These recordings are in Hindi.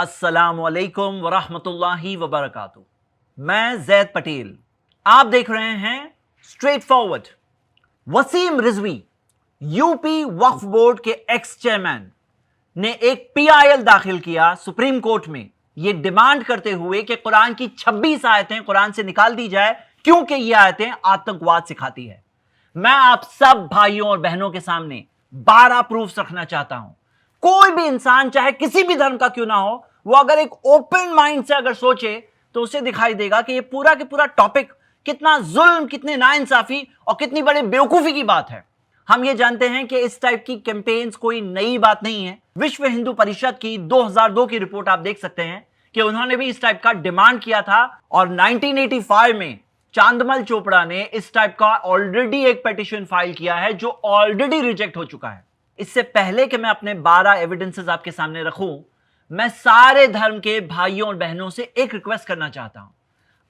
अस्सलामुअलैकुम वरहमतुल्लाहि वबरकातुहू। मैं जैद पटेल, आप देख रहे हैं straight forward. Wasim Rizvi UP Waqf board के एक्स चेयरमैन ने एक पीआईएल दाखिल किया सुप्रीम कोर्ट में, यह डिमांड करते हुए कि कुरान की 26 आयतें कुरान से निकाल दी जाए क्योंकि ये आयतें आतंकवाद सिखाती है। मैं आप सब भाइयों और बहनों के सामने 12 प्रूफ्स रखना चाहता हूं। कोई भी इंसान चाहे किसी भी धर्म का क्यों ना हो, वो अगर एक ओपन माइंड से अगर सोचे तो उसे दिखाई देगा कि ये पूरा के पूरा टॉपिक कितना जुल्म, कितने नाइंसाफी और कितनी बड़ी बेवकूफी की बात है। हम ये जानते हैं कि इस टाइप की कैंपेन्स कोई नई बात नहीं है। विश्व हिंदू परिषद की 2002 की रिपोर्ट आप देख सकते हैं कि उन्होंने भी इस टाइप का डिमांड किया था और 1985 में चांदमल चोपड़ा ने इस टाइप का ऑलरेडी एक पिटीशन फाइल किया है जो ऑलरेडी रिजेक्ट हो चुका है। इससे पहले कि मैं अपने 12 एविडेंसेस आपके सामने रखूं, मैं सारे धर्म के भाइयों और बहनों से एक रिक्वेस्ट करना चाहता हूं।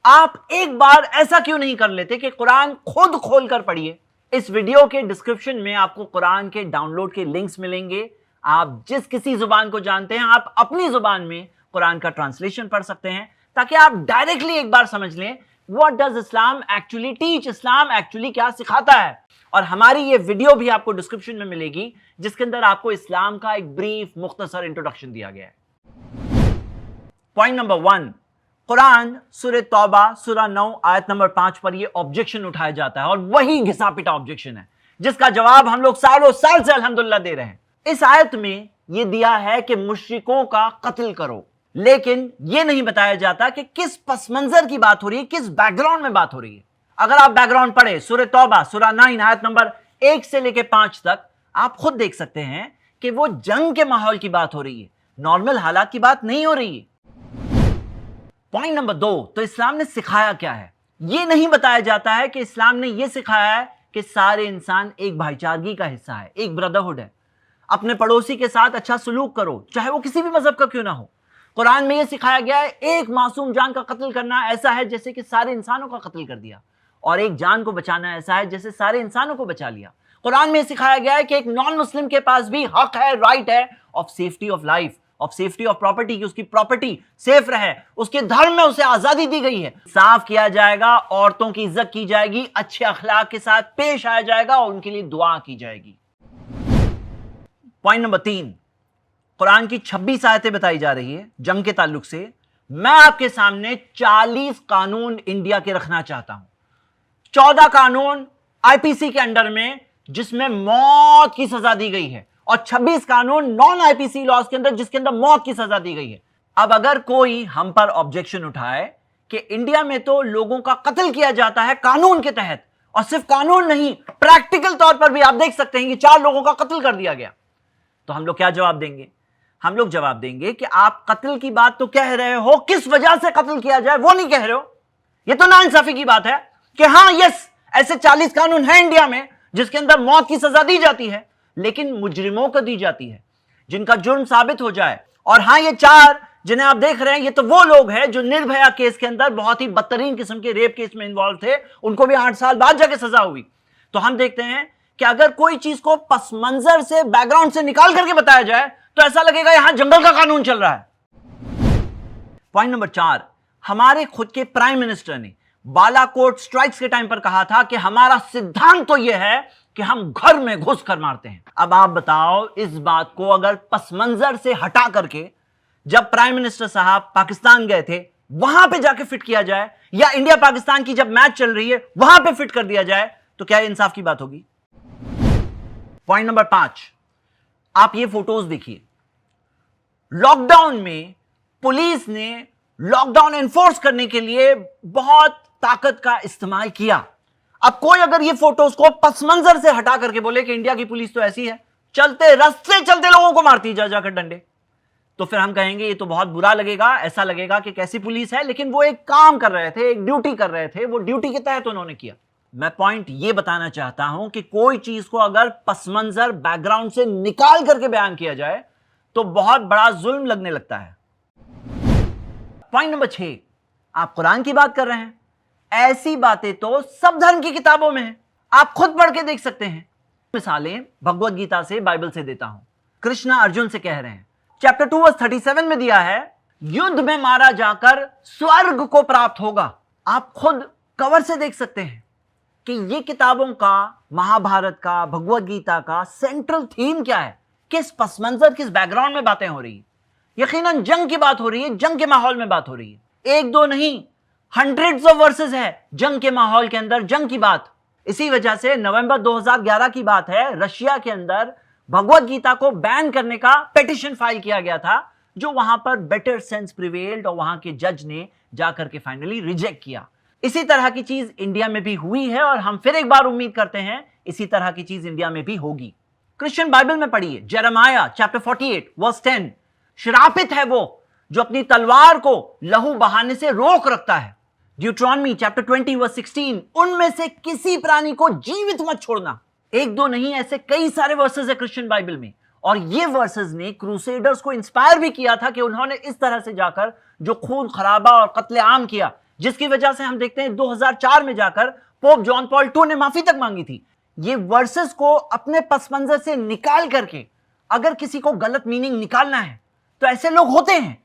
आप एक बार ऐसा क्यों नहीं कर लेते कि कुरान खुद खोलकर पढ़िए। इस वीडियो के डिस्क्रिप्शन में आपको कुरान के डाउनलोड के लिंक्स मिलेंगे। आप जिस किसी जुबान को जानते हैं, आप अपनी जुबान में कुरान का ट्रांसलेशन पढ़ सकते हैं ताकि आप डायरेक्टली एक बार समझ लें what does Islam actually teach, Islam actually क्या सिखाता है। और हमारी ये वीडियो भी आपको डिस्क्रिप्शन में मिलेगी जिसके अंदर आपको इस्लाम का एक ब्रीफ मुख्तसर इंट्रोडक्शन दिया गया है। पॉइंट नंबर 1, कुरान सूरह तौबा सूरह 9 आयत नंबर 5 पर यह ऑब्जेक्शन उठाया जाता है और वही घिसा पिटा ऑब्जेक्शन है जिसका जवाब हम लोग सालों साल से अल्हम्दुलिल्लाह दे रहे हैं। इस आयत में यह दिया है कि मुश्रिकों का कत्ल करो, लेकिन यह नहीं बताया जाता कि किस पस मंजर की बात हो रही है, किस बैकग्राउंड में बात हो रही है। अगर आप बैकग्राउंड पढ़े सूरह तौबा सूरह 9 आयत नंबर 1 से लेकर 5 तक, आप खुद देख सकते हैं कि वो जंग के माहौल की बात हो रही है, नॉर्मल हालात की बात नहीं हो रही है। पॉइंट नंबर 2, तो इस्लाम ने सिखाया क्या है। यह नहीं बताया जाता है कि इस्लाम ने यह सिखाया है कि सारे इंसान एक भाईचारगी का हिस्सा है, एक ब्रदरहुड है। अपने पड़ोसी के साथ अच्छा सलूक करो, चाहे वो किसी भी मजहब का क्यों ना हो। कुरान में यह सिखाया गया है एक मासूम जान का कत्ल करना ऐसा है जैसे कि सारे इंसानों का कत्ल कर दिया, और एक जान को बचाना ऐसा है जैसे सारे इंसानों को बचा लिया। कुरान में सिखाया गया है कि एक नॉन मुस्लिम के पास भी हक है, राइट है of safety of life, of safety of property, कि उसकी प्रॉपर्टी सेफ रहे। उसके धर्म में उसे आजादी दी गई है। साफ किया जाएगा, औरतों की इज्जत की जाएगी, अच्छे अखलाक के साथ पेश आया जाएगा और उनके लिए दुआ की जाएगी। पॉइंट नंबर 3, कुरान की 26 आयतें बताई जा रही है जंग के ताल्लुक से। मैं आपके सामने 40 कानून इंडिया के रखना चाहता हूं। 14 कानून आईपीसी के अंडर में जिसमें मौत की सजा दी गई है और 26 कानून नॉन आईपीसी लॉज के अंदर जिसके अंदर मौत की सजा दी गई है। अब अगर कोई हम पर ऑब्जेक्शन उठाए कि इंडिया में तो लोगों का कत्ल किया जाता है कानून के तहत, और सिर्फ कानून नहीं, प्रैक्टिकल तौर पर भी आप देख सकते हैं कि 4 लोगों का कत्ल कर दिया गया, तो हम लोग क्या जवाब देंगे? हम लोग जवाब देंगे कि आप कत्ल की बात तो कह रहे हो, किस वजह से कत्ल किया जाए वो नहीं कह रहे हो। यह तो नाइंसाफी की बात है कि हाँ यस, ऐसे 40 कानून हैं इंडिया में जिसके अंदर मौत की सजा दी जाती है, लेकिन मुजरिमों को दी जाती है जिनका जुर्म साबित हो जाए। और हाँ, ये 4 जिन्हें आप देख रहे हैं ये तो वो लोग हैं जो निर्भया केस के अंदर बहुत ही बदतरीन किस्म के रेप केस में इन्वॉल्व थे, उनको भी 8 साल बाद जाके सजा हुई। तो हम देखते हैं कि अगर कोई चीज को पस मंजर से, बैकग्राउंड से निकाल करके बताया जाए तो ऐसा लगेगा यहां जंगल का कानून चल रहा है। पॉइंट नंबर 4, हमारे खुद के प्राइम मिनिस्टर ने बालाकोट स्ट्राइक्स के टाइम पर कहा था कि हमारा सिद्धांत तो यह है कि हम घर में घुस कर मारते हैं। अब आप बताओ, इस बात को अगर पस मंजर से हटा करके जब प्राइम मिनिस्टर साहब पाकिस्तान गए थे वहां पे जाके फिट किया जाए, या इंडिया पाकिस्तान की जब मैच चल रही है वहां पे फिट कर दिया जाए, तो क्या इंसाफ की बात होगी? पॉइंट नंबर 5, आप ये फोटोज देखिए। लॉकडाउन में पुलिस ने लॉकडाउन एनफोर्स करने के लिए बहुत ताकत का इस्तेमाल किया। अब कोई अगर ये फोटोज को पस मंजर से हटा करके बोले कि इंडिया की पुलिस तो ऐसी है, चलते रास्ते चलते लोगों को मारती जा जाकर डंडे, तो फिर हम कहेंगे ये तो बहुत बुरा लगेगा, ऐसा लगेगा कि कैसी पुलिस है। लेकिन वो एक काम कर रहे थे, एक ड्यूटी कर रहे थे, वो ड्यूटी के तहत उन्होंने किया। मैं पॉइंट ये बताना चाहता हूं कि कोई चीज को अगर पस मंजर, बैकग्राउंड से निकाल करके बयान किया जाए तो बहुत बड़ा जुल्म लगने लगता है। पॉइंट नंबर 6, आप कुरान की बात कर रहे हैं, ऐसी बातें तो सब धर्म की किताबों में है, आप खुद पढ़ के देख सकते हैं। मिसालें भगवत गीता से, बाइबल से देता हूं। कृष्णा अर्जुन से कह रहे हैं, चैप्टर 2 वर्स 37 में दिया है युद्ध में मारा जाकर स्वर्ग को प्राप्त होगा। आप खुद कवर से देख सकते हैं कि ये किताबों का, महाभारत का, भगवत गीता का सेंट्रल थीम क्या है, किस पस मंजर, किस बैकग्राउंड में बातें हो रही है। यकीनन जंग की बात हो रही है, जंग के माहौल में बात हो रही है। एक दो नहीं, हंड्रेड्स ऑफ वर्सेस है जंग के माहौल के अंदर, जंग की बात। इसी वजह से नवंबर 2011 की बात है, रशिया के अंदर भगवत गीता को बैन करने का पिटीशन फाइल किया गया था, जो वहां पर बेटर सेंस प्रिवेल्ड और वहां के जज ने जाकर के फाइनली रिजेक्ट किया। इसी तरह की चीज इंडिया में भी हुई है और हम फिर एक बार उम्मीद करते हैं इसी तरह की चीज इंडिया में भी होगी। क्रिश्चियन बाइबल में पढ़िए, जेरेमाया चैप्टर 48 वर्स 10, श्रापित है वो जो अपनी तलवार को लहू बहाने से रोक रखता है। ड्यूट्रॉनमी चैप्टर 20 वर्स 16, उनमें से किसी प्राणी को जीवित मत छोड़ना। एक दो नहीं, ऐसे कई सारे वर्सेस है क्रिश्चियन बाइबल में, और ये वर्सेस ने क्रूसेडर्स को इंस्पायर भी किया था कि उन्होंने इस तरह से जाकर जो खून खराबा और कत्लेआम किया, जिसकी वजह से हम देखते हैं 2004 में जाकर पोप जॉन पॉल II ने माफी तक मांगी थी। ये वर्सेस को अपने पस मंजर से निकाल करके अगर किसी को गलत मीनिंग निकालना है तो ऐसे लोग होते हैं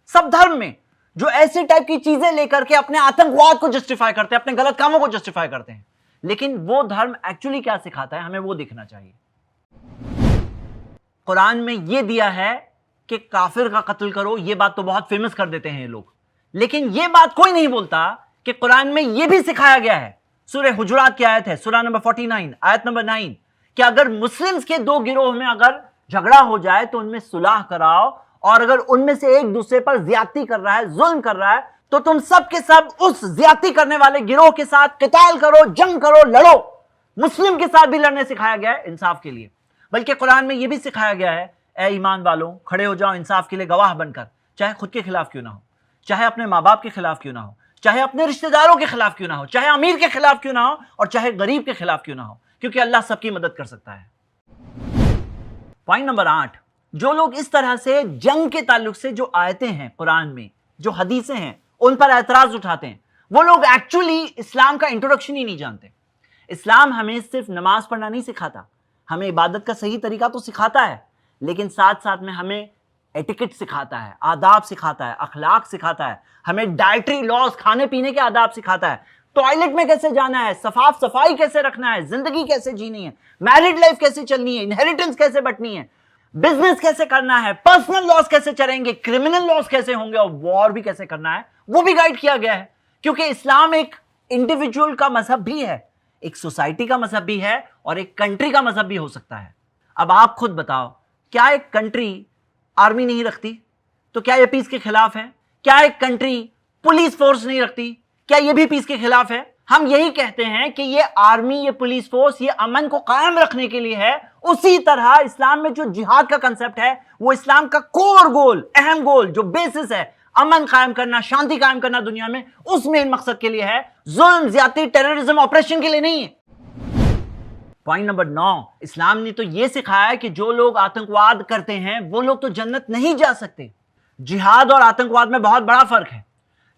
सब धर्म में, जो ऐसे टाइप की चीजें लेकर के अपने आतंकवाद को जस्टिफाई करते हैं, अपने गलत कामों को जस्टिफाई करते हैं। लेकिन वो धर्म एक्चुअली क्या सिखाता है, हमें वो देखना चाहिए। कुरान में ये दिया है कि काफिर का कत्ल करो, ये बात तो बहुत फेमस कर देते हैं ये लोग, लेकिन ये बात कोई नहीं बोलता कि कुरान में ये भी सिखाया गया है। सूरह हुजुरात की आयत है, सूरह नंबर 49 आयत नंबर 9, कि अगर मुस्लिम्स के दो गिरोह में अगर झगड़ा हो जाए तो उनमें सुलह कराओ, और अगर उनमें से एक दूसरे पर ज्यादती कर रहा है, जुल्म कर रहा है, तो तुम सब के सब उस ज्यादती करने वाले गिरोह के साथ किताल करो, जंग करो, लड़ो। मुस्लिम के साथ भी लड़ने सिखाया गया है इंसाफ के लिए। बल्कि कुरान में यह भी सिखाया गया है, ए ईमान वालों, खड़े हो जाओ इंसाफ के लिए गवाह बनकर, चाहे खुद के खिलाफ क्यों ना हो, चाहे अपने माँ बाप के खिलाफ क्यों ना हो, चाहे अपने रिश्तेदारों के खिलाफ क्यों ना हो, चाहे अमीर के खिलाफ क्यों ना हो, और चाहे गरीब के खिलाफ क्यों ना हो, क्योंकि अल्लाह सबकी मदद कर सकता है। पॉइंट नंबर 8, जो लोग इस तरह से जंग के ताल्लुक से जो आयतें हैं कुरान में, जो हदीसें हैं, उन पर एतराज उठाते हैं, वो लोग एक्चुअली इस्लाम का इंट्रोडक्शन ही नहीं जानते। इस्लाम हमें सिर्फ नमाज पढ़ना नहीं सिखाता, हमें इबादत का सही तरीका तो सिखाता है, लेकिन साथ साथ में हमें एटिकेट सिखाता है, आदाब सिखाता है, अखलाक सिखाता है, हमें डाइटरी लॉज, खाने पीने के आदाब सिखाता है, टॉयलेट में कैसे जाना है, साफ सफाई कैसे रखना है, जिंदगी कैसे जीनी है, मैरिड लाइफ कैसे चलनी है, इनहेरिटेंस कैसे बंटनी है, बिजनेस कैसे करना है, पर्सनल लॉस कैसे चलेंगे, क्रिमिनल लॉस कैसे होंगे, और वॉर भी कैसे करना है, वो भी गाइड किया गया है। क्योंकि इस्लाम एक इंडिविजुअल का मजहब भी है, एक सोसाइटी का मजहब भी है, और एक कंट्री का मजहब भी हो सकता है। अब आप खुद बताओ, क्या एक कंट्री आर्मी नहीं रखती? तो क्या ये पीस के खिलाफ है? क्या एक कंट्री पुलिस फोर्स नहीं रखती? क्या ये भी पीस के खिलाफ है? हम यही कहते हैं कि ये आर्मी, ये पुलिस फोर्स, ये अमन को कायम रखने के लिए है। उसी तरह इस्लाम में जो जिहाद का कंसेप्ट है, वो इस्लाम का कोर गोल, अहम गोल, जो बेसिस है, अमन कायम करना, शांति कायम करना दुनिया में, उस मेन मकसद के लिए है। जुल्म, ज्यादती, टेररिज्म, ऑपरेशन के लिए नहीं है। पॉइंट नंबर 9, इस्लाम ने तो यह सिखाया है कि जो लोग आतंकवाद करते हैं वो लोग तो जन्नत नहीं जा सकते। जिहाद और आतंकवाद में बहुत बड़ा फर्क है।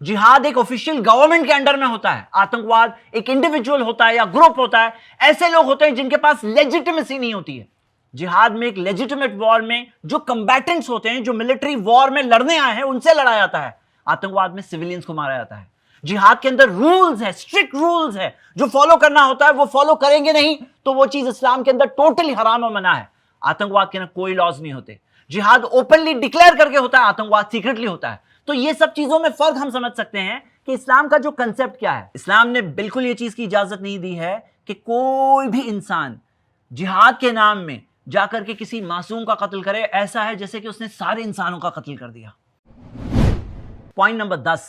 जिहाद एक ऑफिशियल गवर्नमेंट के अंडर में होता है, आतंकवाद एक इंडिविजुअल होता है या ग्रुप होता है, ऐसे लोग होते हैं जिनके पास लेजिटिमेसी नहीं होती है। जिहाद में, एक लेजिटिमेट वॉर में, जो कंबैटेंट्स होते हैं, जो मिलिट्री वॉर में लड़ने आए हैं, उनसे लड़ा जाता है। आतंकवाद में सिविलियंस को मारा जाता है। जिहाद के अंदर रूल्स है, स्ट्रिक्ट रूल्स है, जो फॉलो करना होता है वो फॉलो करेंगे नहीं तो वो चीज इस्लाम के अंदर टोटली हराम और मना है। आतंकवाद के अंदर कोई लॉज नहीं होते। जिहाद ओपनली डिक्लेयर करके होता है, आतंकवाद सीक्रेटली होता है। तो ये सब चीजों में फर्क हम समझ सकते हैं कि इस्लाम का जो कंसेप्ट क्या है। इस्लाम ने बिल्कुल ये चीज की इजाजत नहीं दी है कि कोई भी इंसान जिहाद के नाम में जाकर के किसी मासूम का कत्ल करे। ऐसा है जैसे कि उसने सारे इंसानों का कत्ल कर दिया। पॉइंट नंबर 10,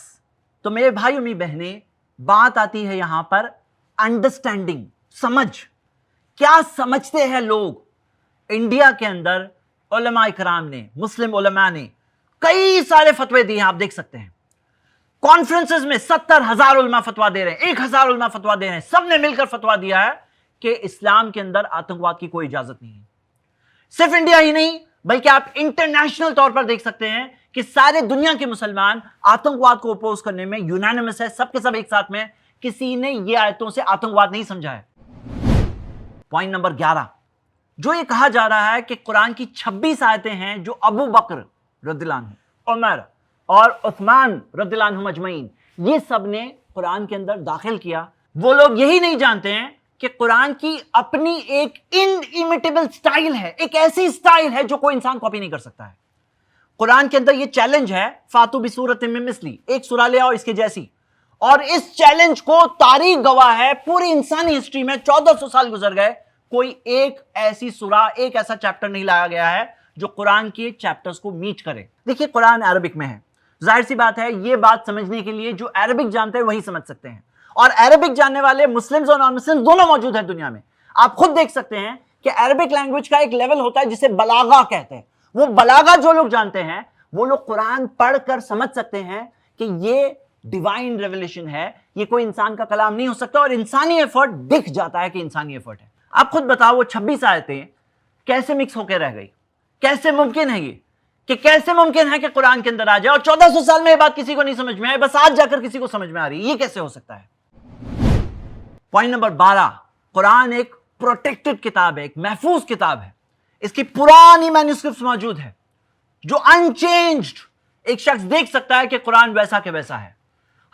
तो मेरे भाई उम्मी बहने, बात आती है यहां पर अंडरस्टैंडिंग, समझ। क्या समझते हैं लोग? इंडिया के अंदर उलमा इकराम ने, मुस्लिम उलमा ने कई सारे फतवे दिए हैं, आप देख सकते हैं। कॉन्फ्रेंसेस में 70,000 उलमा फतवा दे रहे हैं, 1,000 उलमा फतवा दे रहे हैं। सबने मिलकर फतवा दिया है कि इस्लाम के अंदर आतंकवाद की कोई इजाजत नहीं है। सिर्फ इंडिया ही नहीं, बल्कि आप इंटरनेशनल तौर पर देख सकते हैं कि सारे दुनिया के मुसलमान आतंकवाद को अपोज करने में यूनानिमस है, सबके सब एक साथ में। किसी ने ये आयतों से आतंकवाद नहीं समझा है। पॉइंट नंबर 11, जो ये कहा जा रहा है कि कुरान की 26 आयतें हैं जो अबू बकर रदियल्लाहु अन्हु, उमर, और उस्मान रदियल्लाहु अन्हुम अजमईन, ये सब ने कुरान के अंदर दाखिल किया। वो लोग यही नहीं जानते हैं कि कुरान की अपनी एक इनइमिटेबल स्टाइल है, एक ऐसी स्टाइल है जो कोई इंसान कॉपी नहीं कर सकता है। कुरान के अंदर ये चैलेंज है, फातु बिसूरत मिन मिस्ली, एक सूरा ले आओ इसके जैसी। और इस चैलेंज को तारीख गवाह है, पूरी इंसानी हिस्ट्री में 1400 साल गुजर गए, कोई एक ऐसी सूरा, एक ऐसा चैप्टर नहीं लाया गया है जो कुरान के चैप्टर्स को मीट करे। देखिए, कुरान अरबिक में है, जाहिर सी बात है, ये बात समझने के लिए जो अरबिक जानते हैं वही समझ सकते हैं। और अरबिक जानने वाले मुस्लिम्स और नॉन मुस्लिम दोनों मौजूद हैं दुनिया में। आप खुद देख सकते हैं कि अरबिक लैंग्वेज का एक लेवल होता है जिसे बलागा कहते हैं। वो बलागा जो लोग जानते हैं वो लोग कुरान पढ़कर समझ सकते हैं कि ये डिवाइन रेवलेशन है, ये कोई इंसान का कलाम नहीं हो सकता, और इंसानी एफर्ट दिख जाता है कि इंसानी एफर्ट है। आप खुद बताओ, वो 26 आयतें कैसे मिक्स होकर रह गई? कैसे मुमकिन है ये, कि कैसे मुमकिन है कि कुरान के अंदर आ जाए और 1400 साल में ये बात किसी को नहीं समझ में आए, बस आज जाकर किसी को समझ में आ रही है? ये कैसे हो सकता है? पॉइंट नंबर 12, कुरान एक प्रोटेक्टेड किताब है, एक महफूज किताब है। इसकी पुरानी मैन्युस्क्रिप्ट्स मौजूद है जो अनचेंज्ड एक शख्स देख सकता है कि कुरान वैसा के वैसा है।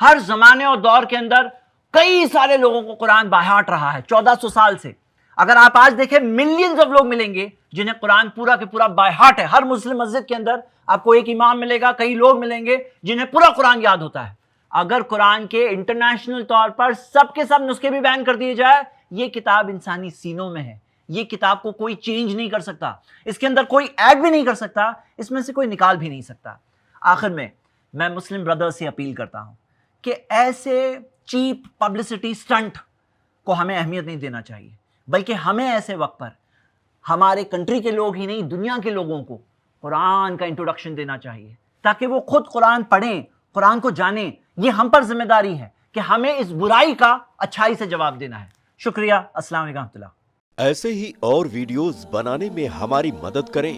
हर जमाने और दौर के अंदर कई सारे लोगों को कुरान बाय हार्ट रहा है 1400 साल से। अगर आप आज देखें, मिलियंस ऑफ लोग मिलेंगे जिन्हें कुरान पूरा के पूरा बाय हार्ट है। हर मुस्लिम मस्जिद के अंदर आपको एक इमाम मिलेगा, कई लोग मिलेंगे जिन्हें पूरा कुरान याद होता है। अगर कुरान के इंटरनेशनल तौर पर सबके सब नुस्खे भी बैन कर दिए जाए, ये किताब इंसानी सीनों में है। ये किताब को कोई चेंज नहीं कर सकता, इसके अंदर कोई ऐड भी नहीं कर सकता, इसमें से कोई निकाल भी नहीं सकता। आखिर में मैं मुस्लिम ब्रदर्स से अपील करता हूं कि ऐसे चीप पब्लिसिटी स्टंट को हमें अहमियत नहीं देना चाहिए, बल्कि हमें ऐसे वक्त पर हमारे कंट्री के लोग ही नहीं, दुनिया के लोगों को कुरान का इंट्रोडक्शन देना चाहिए, ताकि वो खुद कुरान पढ़ें, कुरान को जानें। ये हम पर जिम्मेदारी है कि हमें इस बुराई का अच्छाई से जवाब देना है। शुक्रिया। अस्सलाम वालेकुम। ऐसे ही और वीडियोस बनाने में हमारी मदद करें